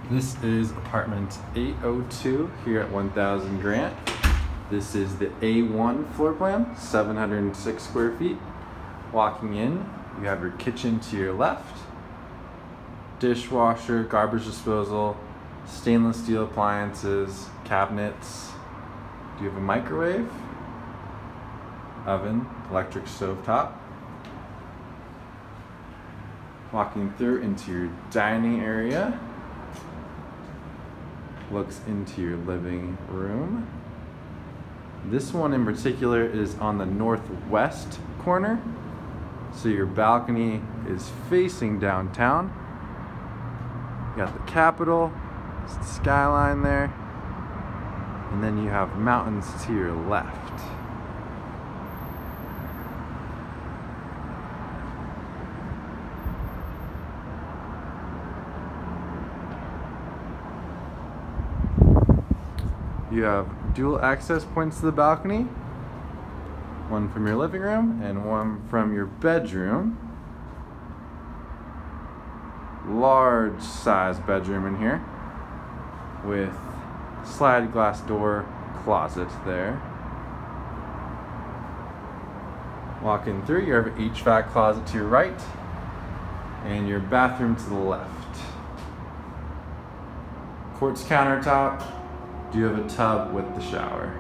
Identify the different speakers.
Speaker 1: This is apartment 802 here at 1000 Grant. This is the A1 floor plan, 706 square feet. Walking in, you have your kitchen to your left, dishwasher, garbage disposal, stainless steel appliances, cabinets. Do you have a microwave? Oven, electric stove top. Walking through into your dining area. Looks into your living room. This one in particular is on the northwest corner, so your balcony is facing downtown. You got the Capitol, the skyline there, and then you have mountains to your left. You have dual access points to the balcony, one from your living room and one from your bedroom. Large size bedroom in here with sliding glass door, closet there. Walking through, you have an HVAC closet to your right and your bathroom to the left. Quartz countertop. Do you have a tub with the shower?